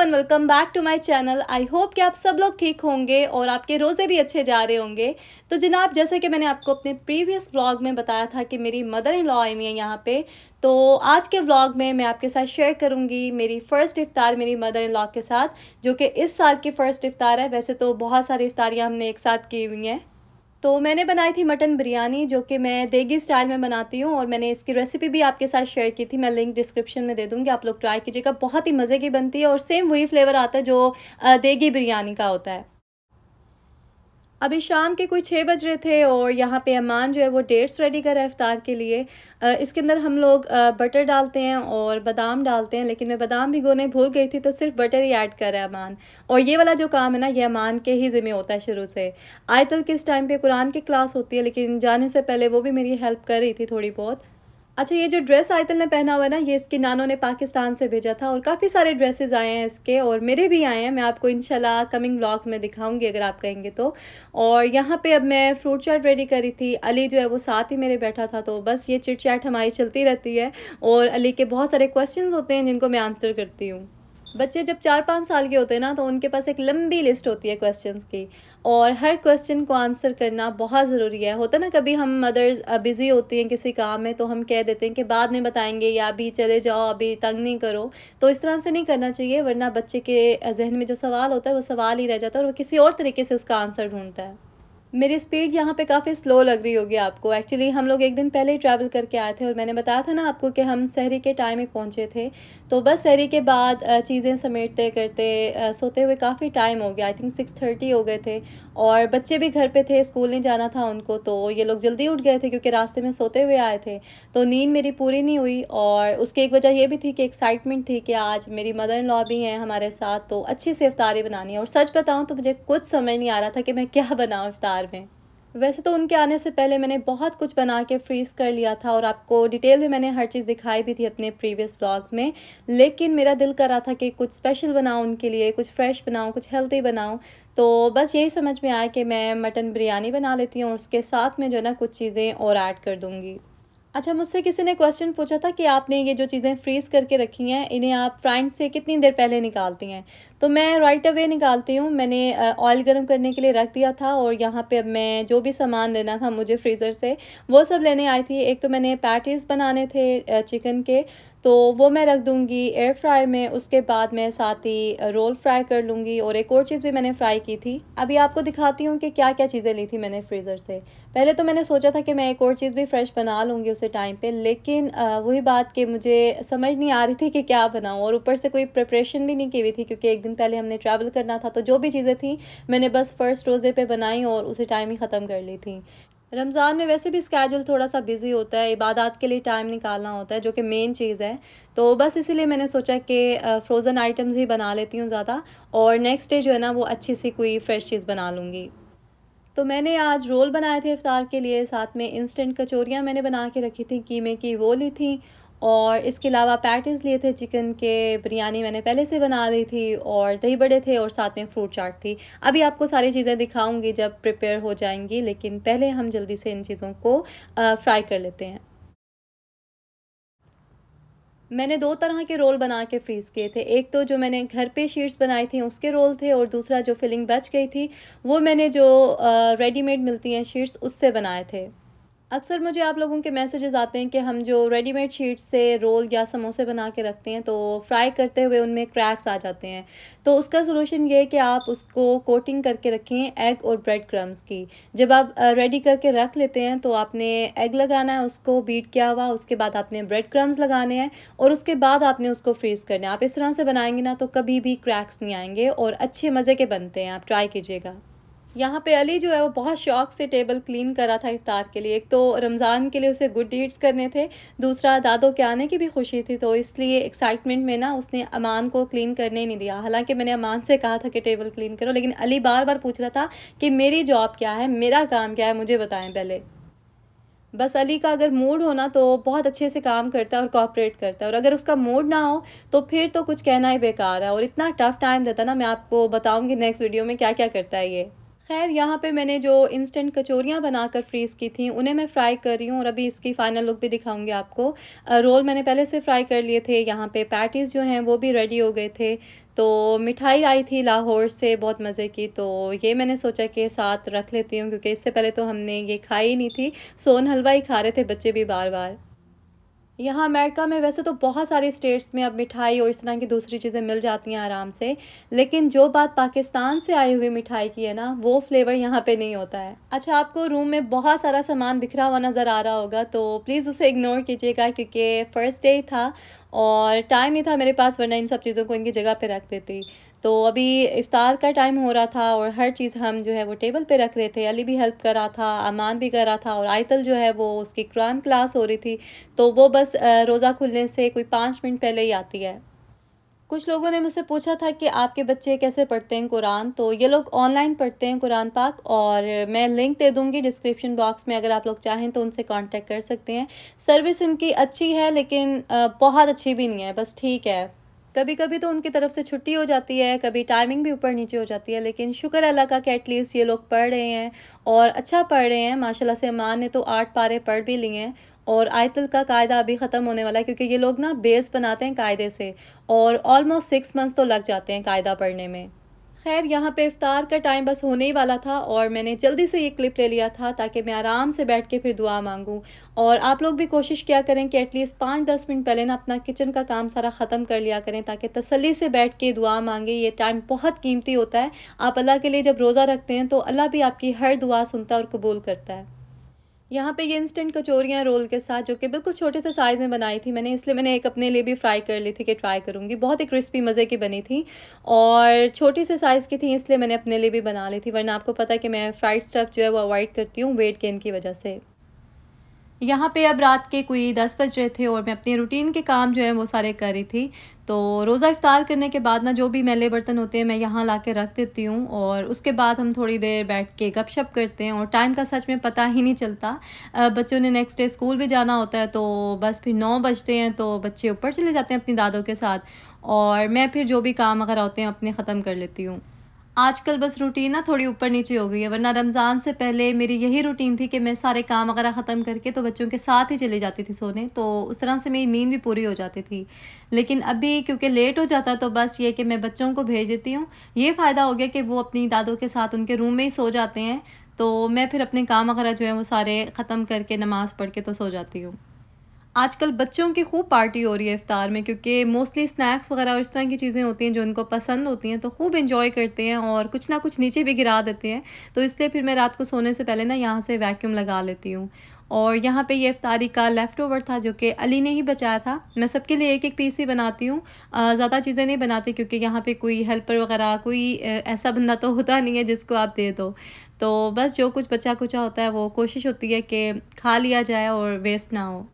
Everyone, welcome back to my channel. I hope कि आप सब लोग ठीक होंगे और आपके रोज़े भी अच्छे जा रहे होंगे। तो जनाब, जैसे कि मैंने आपको अपने प्रीवियस व्लॉग में बताया था कि मेरी मदर इन लॉ आई हुई है यहाँ पे, तो आज के व्लॉग में मैं आपके साथ शेयर करूँगी मेरी फ़र्स्ट इफ्तार मेरी मदर इन लॉ के साथ, जो कि इस साल की फ़र्स्ट इफ्तार है। वैसे तो बहुत सारी इफ्तारियाँ हमने एक साथ की हुई हैं। तो मैंने बनाई थी मटन बिरयानी, जो कि मैं देगी स्टाइल में बनाती हूँ, और मैंने इसकी रेसिपी भी आपके साथ शेयर की थी। मैं लिंक डिस्क्रिप्शन में दे दूँगी, आप लोग ट्राई कीजिएगा। बहुत ही मज़े की बनती है और सेम वही फ्लेवर आता है जो देगी बिरयानी का होता है। अभी शाम के कोई 6 बज रहे थे और यहाँ पे अमान जो है वो डेट्स रेडी कर रहा है इफ्तार के लिए। इसके अंदर हम लोग बटर डालते हैं और बादाम डालते हैं, लेकिन मैं बादाम भिगोने भूल गई थी, तो सिर्फ बटर ही ऐड कर रहा है अमान। और ये वाला जो काम है ना, ये अमान के ही ज़िम्मे होता है शुरू से। आयतल किस टाइम पे कुरान की क्लास होती है, लेकिन जाने से पहले वो भी मेरी हेल्प कर रही थी थोड़ी बहुत। अच्छा, ये जो ड्रेस आयतल ने पहना हुआ है ना, ये इसकी नानों ने पाकिस्तान से भेजा था, और काफ़ी सारे ड्रेसेस आए हैं इसके, और मेरे भी आए हैं। मैं आपको इंशाल्लाह कमिंग व्लॉग्स में दिखाऊंगी अगर आप कहेंगे तो। और यहाँ पे अब मैं फ्रूट चाट रेडी करी थी। अली जो है वो साथ ही मेरे बैठा था, तो बस ये चिट चैट हमारी चलती रहती है। और अली के बहुत सारे क्वेश्चंस होते हैं जिनको मैं आंसर करती हूँ। बच्चे जब 4-5 साल के होते हैं ना, तो उनके पास एक लंबी लिस्ट होती है क्वेश्चंस की, और हर क्वेश्चन को आंसर करना बहुत ज़रूरी है। होता ना, कभी हम मदर्स बिज़ी होती हैं किसी काम में, तो हम कह देते हैं कि बाद में बताएंगे, या अभी चले जाओ, अभी तंग नहीं करो। तो इस तरह से नहीं करना चाहिए, वरना बच्चे के जहन में जो सवाल होता है वो सवाल ही रह जाता है, और वो किसी और तरीके से उसका आंसर ढूंढता है। मेरी स्पीड यहाँ पे काफ़ी स्लो लग रही होगी आपको। एक्चुअली हम लोग एक दिन पहले ही ट्रैवल करके आए थे, और मैंने बताया था ना आपको कि हम सहरी के टाइम ही पहुँचे थे। तो बस सहरी के बाद चीज़ें समेटते करते सोते हुए काफ़ी टाइम हो गया। आई थिंक 6:30 हो गए थे, और बच्चे भी घर पे थे, स्कूल नहीं जाना था उनको, तो ये लोग जल्दी उठ गए थे क्योंकि रास्ते में सोते हुए आए थे। तो नींद मेरी पूरी नहीं हुई, और उसकी एक वजह ये भी थी कि एक्साइटमेंट थी कि आज मेरी मदर इन लॉ भी हैं हमारे साथ, तो अच्छी से इफ्तारी बनानी है। और सच बताऊँ तो मुझे कुछ समझ नहीं आ रहा था कि मैं क्या बनाऊँ इफ्तार में। वैसे तो उनके आने से पहले मैंने बहुत कुछ बना के फ्रीज़ कर लिया था, और आपको डिटेल में मैंने हर चीज़ दिखाई भी थी अपने प्रीवियस व्लॉग्स में। लेकिन मेरा दिल कर रहा था कि कुछ स्पेशल बनाऊं उनके लिए, कुछ फ्रेश बनाऊं, कुछ हेल्दी बनाऊं। तो बस यही समझ में आया कि मैं मटन बिरयानी बना लेती हूँ, और उसके साथ में जो है ना कुछ चीज़ें और ऐड कर दूँगी। अच्छा, मुझसे किसी ने क्वेश्चन पूछा था कि आपने ये जो चीज़ें फ्रीज़ करके रखी हैं, इन्हें आप फ्राइंग से कितनी देर पहले निकालती हैं? तो मैं राइट अवे निकालती हूँ। मैंने ऑयल गर्म करने के लिए रख दिया था, और यहाँ पे अब मैं जो भी सामान लेना था मुझे फ्रीज़र से, वो सब लेने आई थी। एक तो मैंने पैटीज़ बनाने थे चिकन के, तो वो मैं रख दूँगी एयर फ्रायर में। उसके बाद मैं साथ ही रोल फ्राई कर लूँगी, और एक और चीज़ भी मैंने फ्राई की थी। अभी आपको दिखाती हूँ कि क्या क्या चीज़ें ली थी मैंने फ्रीज़र से। पहले तो मैंने सोचा था कि मैं एक और चीज़ भी फ्रेश बना लूँगी उसी टाइम पे, लेकिन वही बात कि मुझे समझ नहीं आ रही थी कि क्या बनाऊँ, और ऊपर से कोई प्रिपरेशन भी नहीं की हुई थी क्योंकि एक दिन पहले हमने ट्रैवल करना था। तो जो भी चीज़ें थी मैंने बस फ़र्स्ट रोज़े पे बनाई और उसी टाइम ही ख़त्म कर ली थी। रमज़ान में वैसे भी स्केड्यूल थोड़ा सा बिज़ी होता है, इबादत के लिए टाइम निकालना होता है, जो कि मेन चीज़ है। तो बस इसीलिए मैंने सोचा कि फ़्रोज़न आइटम्स ही बना लेती हूँ ज़्यादा, और नेक्स्ट डे जो है ना वो अच्छी सी कोई फ़्रेश चीज़ बना लूँगी। तो मैंने आज रोल बनाए थे इफ्तार के लिए, साथ में इंस्टेंट कचौरियाँ मैंने बना के रखी थी कीमे की, वो ली थी। और इसके अलावा पैटीज़ लिए थे चिकन के, बिरयानी मैंने पहले से बना ली थी, और दही बड़े थे, और साथ में फ्रूट चाट थी। अभी आपको सारी चीज़ें दिखाऊंगी जब प्रिपेयर हो जाएंगी, लेकिन पहले हम जल्दी से इन चीज़ों को फ्राई कर लेते हैं। मैंने 2 तरह के रोल बना के फ्रीज़ किए थे। एक तो जो मैंने घर पे शीट्स बनाई थी उसके रोल थे, और दूसरा जो फिलिंग बच गई थी वो मैंने जो रेडीमेड मिलती हैं शीट्स, उससे बनाए थे। अक्सर मुझे आप लोगों के मैसेजेस आते हैं कि हम जो रेडीमेड शीट्स से रोल या समोसे बना के रखते हैं, तो फ्राई करते हुए उनमें क्रैक्स आ जाते हैं। तो उसका सलूशन ये है कि आप उसको कोटिंग करके रखें एग और ब्रेड क्रम्स की। जब आप रेडी करके रख लेते हैं, तो आपने एग लगाना है, उसको बीट किया हुआ, उसके बाद आपने ब्रेड क्रम्स लगाने हैं, और उसके बाद आपने उसको फ्रीज़ करना है। आप इस तरह से बनाएंगे ना तो कभी भी क्रैक्स नहीं आएंगे, और अच्छे मज़े के बनते हैं। आप ट्राई कीजिएगा। यहाँ पे अली जो है वो बहुत शौक से टेबल क्लीन कर रहा था इफ्तार के लिए। एक तो रमज़ान के लिए उसे गुड डीड्स करने थे, दूसरा दादों के आने की भी खुशी थी, तो इसलिए एक्साइटमेंट में ना उसने अमान को क्लीन करने ही नहीं दिया। हालांकि मैंने अमान से कहा था कि टेबल क्लीन करो, लेकिन अली बार बार पूछ रहा था कि मेरी जॉब क्या है, मेरा काम क्या है, मुझे बताएं पहले। बस अली का अगर मूड हो ना, तो बहुत अच्छे से काम करता है और कोऑपरेट करता है, और अगर उसका मूड ना हो तो फिर तो कुछ कहना ही बेकार है, और इतना टफ़ टाइम देता है ना। मैं आपको बताऊंगी नेक्स्ट वीडियो में क्या क्या करता है ये। ख़ैर यहाँ पे मैंने जो इंस्टेंट कचौरियाँ बनाकर फ्रीज़ की थी उन्हें मैं फ़्राई कर रही हूँ और अभी इसकी फ़ाइनल लुक भी दिखाऊंगी आपको। रोल मैंने पहले से फ़्राई कर लिए थे। यहाँ पे पैटीज़ जो हैं वो भी रेडी हो गए थे। तो मिठाई आई थी लाहौर से बहुत मज़े की, तो ये मैंने सोचा कि साथ रख लेती हूँ क्योंकि इससे पहले तो हमने ये खाई ही नहीं थी। सोन हलवा ही खा रहे थे बच्चे भी बार बार। यहाँ अमेरिका में वैसे तो बहुत सारे स्टेट्स में अब मिठाई और इस तरह की दूसरी चीज़ें मिल जाती हैं आराम से, लेकिन जो बात पाकिस्तान से आई हुई मिठाई की है ना, वो फ्लेवर यहाँ पे नहीं होता है। अच्छा, आपको रूम में बहुत सारा सामान बिखरा हुआ नज़र आ रहा होगा, तो प्लीज़ उसे इग्नोर कीजिएगा क्योंकि फ़र्स्ट डे था और टाइम ही था मेरे पास, वरना इन सब चीज़ों को इनकी जगह पे रख देती। तो अभी इफ़्तार का टाइम हो रहा था और हर चीज़ हम जो है वो टेबल पे रख रहे थे। अली भी हेल्प कर रहा था, अमान भी कर रहा था और आयतल जो है वो उसकी कुरान क्लास हो रही थी, तो वो बस रोज़ा खुलने से कोई 5 मिनट पहले ही आती है। कुछ लोगों ने मुझसे पूछा था कि आपके बच्चे कैसे पढ़ते हैं कुरान, तो ये लोग ऑनलाइन पढ़ते हैं कुरान पाक, और मैं लिंक दे दूँगी डिस्क्रिप्शन बॉक्स में, अगर आप लोग चाहें तो उनसे कांटेक्ट कर सकते हैं। सर्विस इनकी अच्छी है लेकिन बहुत अच्छी भी नहीं है, बस ठीक है। कभी कभी तो उनकी तरफ से छुट्टी हो जाती है, कभी टाइमिंग भी ऊपर नीचे हो जाती है, लेकिन शुक्र अल्लाह का कि एटलीस्ट ये लोग पढ़ रहे हैं और अच्छा पढ़ रहे हैं माशाल्लाह से। अमान ने तो 8 पारे पढ़ भी लिए हैं और आयतल का कायदा अभी ख़त्म होने वाला है क्योंकि ये लोग ना बेस बनाते हैं कायदे से, और ऑलमोस्ट 6 मंथ्स तो लग जाते हैं कायदा पढ़ने में। खैर यहाँ पे इफ्तार का टाइम बस होने ही वाला था और मैंने जल्दी से ये क्लिप ले लिया था ताकि मैं आराम से बैठ के फिर दुआ मांगूं। और आप लोग भी कोशिश किया करें कि एटलीस्ट 5-10 मिनट पहले ना अपना किचन का काम सारा ख़त्म कर लिया करें ताकि तसल्ली से बैठ के दुआ मांगे। ये टाइम बहुत कीमती होता है। आप अल्लाह के लिए जब रोज़ा रखते हैं तो अल्लाह भी आपकी हर दुआ सुनता है और कबूल करता है। यहाँ पे ये इंस्टेंट कचौरियाँ रोल के साथ, जो कि बिल्कुल छोटे से साइज़ में बनाई थी मैंने, इसलिए मैंने एक अपने लिए भी फ्राई कर ली थी कि ट्राई करूँगी। बहुत ही क्रिस्पी मज़े की बनी थी और छोटी से साइज़ की थी, इसलिए मैंने अपने लिए भी बना ली थी, वरना आपको पता है कि मैं फ्राइड स्टफ़ जो है वो अवॉइड करती हूँ वेट गेन की वजह से। यहाँ पे अब रात के कोई 10 बज रहे थे और मैं अपने रूटीन के काम जो है वो सारे कर रही थी। तो रोज़ा इफ्तार करने के बाद ना जो भी मैले बर्तन होते हैं मैं यहाँ ला के रख देती हूँ और उसके बाद हम थोड़ी देर बैठ के गपशप करते हैं और टाइम का सच में पता ही नहीं चलता। बच्चों ने नेक्स्ट डे स्कूल भी जाना होता है, तो बस फिर 9 बजते हैं तो बच्चे ऊपर चले जाते हैं अपनी दादों के साथ और मैं फिर जो भी काम वगैरह होते हैं अपने ख़त्म कर लेती हूँ। आजकल बस रूटीन ना थोड़ी ऊपर नीचे हो गई है, वरना रमज़ान से पहले मेरी यही रूटीन थी कि मैं सारे काम वगैरह ख़त्म करके तो बच्चों के साथ ही चली जाती थी सोने, तो उस तरह से मेरी नींद भी पूरी हो जाती थी। लेकिन अभी क्योंकि लेट हो जाता तो बस ये कि मैं बच्चों को भेज देती हूँ। ये फ़ायदा हो गया कि वो अपनी दादों के साथ उनके रूम में ही सो जाते हैं, तो मैं फिर अपने काम वगैरह जो है वो सारे ख़त्म करके नमाज़ पढ़ के तो सो जाती हूँ। आजकल बच्चों की खूब पार्टी हो रही है इफ्तार में, क्योंकि मोस्टली स्नैक्स वगैरह और इस तरह की चीज़ें होती हैं जो इनको पसंद होती हैं, तो खूब एंजॉय करते हैं और कुछ ना कुछ नीचे भी गिरा देते हैं। तो इसलिए फिर मैं रात को सोने से पहले ना यहाँ से वैक्यूम लगा लेती हूँ। और यहाँ पे ये इफ्तारी का लेफ़्ट ओवर था जो कि अली ने ही बचाया था। मैं सबके लिए एक एक पीस ही बनाती हूँ, ज़्यादा चीज़ें नहीं बनाती क्योंकि यहाँ पे कोई हेल्पर वगैरह कोई ऐसा बंदा तो होता नहीं है जिसको आप दे दो। तो बस जो कुछ बचा कुचा होता है वो कोशिश होती है कि खा लिया जाए और वेस्ट ना हो।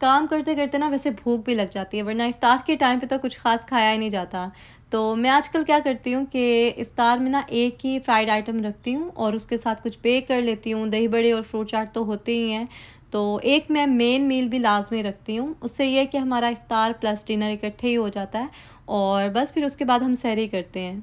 काम करते करते ना वैसे भूख भी लग जाती है, वरना इफ़्तार के टाइम पे तो कुछ ख़ास खाया ही नहीं जाता। तो मैं आजकल क्या करती हूँ कि इफ़्तार में ना एक ही फ्राइड आइटम रखती हूँ और उसके साथ कुछ बेक कर लेती हूँ। दही बड़े और फ्रूट चाट तो होते ही हैं, तो एक मैं मेन मील भी लाज़मी रखती हूँ। उससे ये है कि हमारा इफ़्तार प्लस डिनर इकट्ठे ही हो जाता है और बस फिर उसके बाद हम सहरी करते हैं।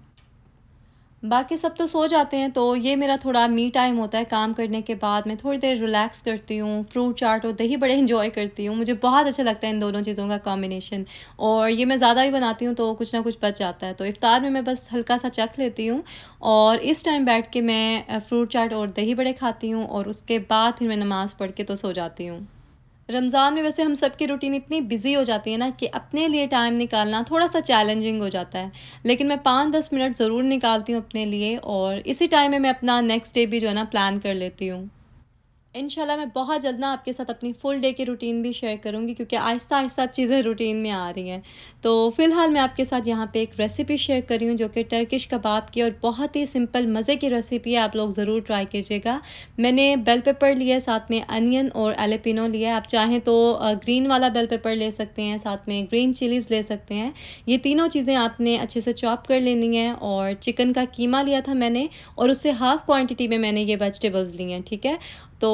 बाकी सब तो सो जाते हैं, तो ये मेरा थोड़ा मी टाइम होता है। काम करने के बाद मैं थोड़ी देर रिलैक्स करती हूँ, फ्रूट चाट और दही बड़े एंजॉय करती हूँ। मुझे बहुत अच्छा लगता है इन दोनों चीज़ों का कॉम्बिनेशन, और ये मैं ज़्यादा ही बनाती हूँ तो कुछ ना कुछ बच जाता है। तो इफ़्तार में मैं बस हल्का सा चख लेती हूँ और इस टाइम बैठ के मैं फ्रूट चाट और दही बड़े खाती हूँ और उसके बाद फिर मैं नमाज़ पढ़ के तो सो जाती हूँ। रमज़ान में वैसे हम सब की रूटीन इतनी बिजी हो जाती है ना कि अपने लिए टाइम निकालना थोड़ा सा चैलेंजिंग हो जाता है, लेकिन मैं 5-10 मिनट ज़रूर निकालती हूँ अपने लिए और इसी टाइम में मैं अपना नेक्स्ट डे भी जो है ना प्लान कर लेती हूँ। इंशाल्लाह मैं बहुत जल्द ना आपके साथ अपनी फुल डे की रूटीन भी शेयर करूँगी क्योंकि आहिस्ता आहिस्ता अब चीज़ें रूटीन में आ रही हैं। तो फ़िलहाल मैं आपके साथ यहाँ पे एक रेसिपी शेयर कर रही हूँ जो कि टर्किश कबाब की, और बहुत ही सिंपल मज़े की रेसिपी है, आप लोग ज़रूर ट्राई कीजिएगा। मैंने बेल पेपर लिया है, साथ में अनियन और एलेपिनो लिया है। आप चाहें तो ग्रीन वाला बेल पेपर ले सकते हैं, साथ में ग्रीन चिलीज़ ले सकते हैं। ये तीनों चीज़ें आपने अच्छे से चॉप कर लेनी हैं। और चिकन का कीमा लिया था मैंने और उससे हाफ़ क्वान्टिटी में मैंने ये वेजिटेबल्स ली हैं, ठीक है। तो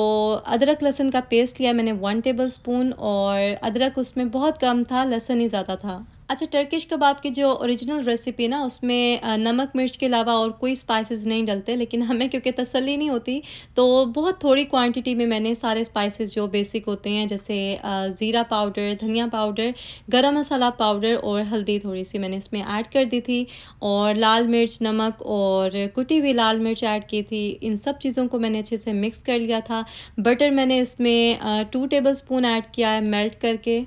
अदरक लहसुन का पेस्ट लिया मैंने 1 टेबलस्पून, और अदरक उसमें बहुत कम था, लहसुन ही ज़्यादा था। अच्छा, टर्किश कबाब की जो ओरिजिनल रेसिपी ना उसमें नमक मिर्च के अलावा और कोई स्पाइसेस नहीं डलते, लेकिन हमें क्योंकि तसल्ली नहीं होती तो बहुत थोड़ी क्वांटिटी में मैंने सारे स्पाइसेस जो बेसिक होते हैं जैसे ज़ीरा पाउडर, धनिया पाउडर, गरम मसाला पाउडर और हल्दी थोड़ी सी मैंने इसमें ऐड कर दी थी, और लाल मिर्च, नमक और कुटी हुई लाल मिर्च ऐड की थी। इन सब चीज़ों को मैंने अच्छे से मिक्स कर लिया था। बटर मैंने इसमें 2 टेबल स्पून ऐड किया है मेल्ट करके।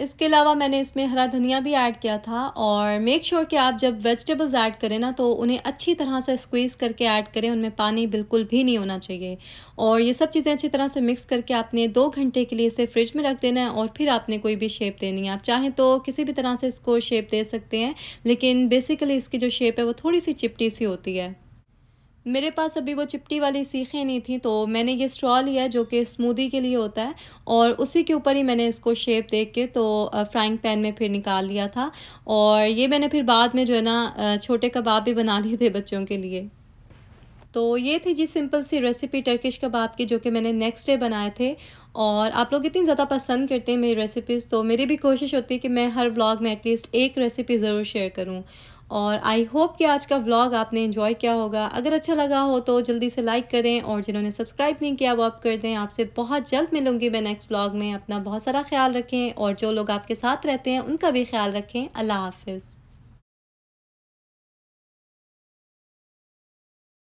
इसके अलावा मैंने इसमें हरा धनिया भी ऐड किया था। और मेक श्योर कि आप जब वेजिटेबल्स ऐड करें ना तो उन्हें अच्छी तरह से स्क्वीज़ करके ऐड करें, उनमें पानी बिल्कुल भी नहीं होना चाहिए। और ये सब चीज़ें अच्छी तरह से मिक्स करके आपने 2 घंटे के लिए इसे फ्रिज में रख देना है, और फिर आपने कोई भी शेप देनी है। आप चाहें तो किसी भी तरह से इसको शेप दे सकते हैं, लेकिन बेसिकली इसकी जो शेप है वो थोड़ी सी चिपटी सी होती है। मेरे पास अभी वो चिपटी वाली सीखें नहीं थी, तो मैंने ये स्ट्रॉ लिया है जो कि स्मूदी के लिए होता है, और उसी के ऊपर ही मैंने इसको शेप दे के तो फ्राइंग पैन में फिर निकाल लिया था। और ये मैंने फिर बाद में जो है ना छोटे कबाब भी बना लिए थे बच्चों के लिए। तो ये थी जी सिंपल सी रेसिपी टर्किश कबाब की, जो कि मैंने नेक्स्ट डे बनाए थे। और आप लोग इतनी ज़्यादा पसंद करते हैं मेरी रेसिपीज़, तो मेरी भी कोशिश होती है कि मैं हर व्लॉग में एटलीस्ट एक रेसिपी ज़रूर शेयर करूं। और आई होप कि आज का व्लॉग आपने एंजॉय किया होगा। अगर अच्छा लगा हो तो जल्दी से लाइक करें, और जिन्होंने सब्सक्राइब नहीं किया वो आप कर दें। आपसे बहुत जल्द मिलूंगी मैं नेक्स्ट व्लॉग में। अपना बहुत सारा ख्याल रखें, और जो लोग आपके साथ रहते हैं उनका भी ख्याल रखें। अल्लाह हाफिज़।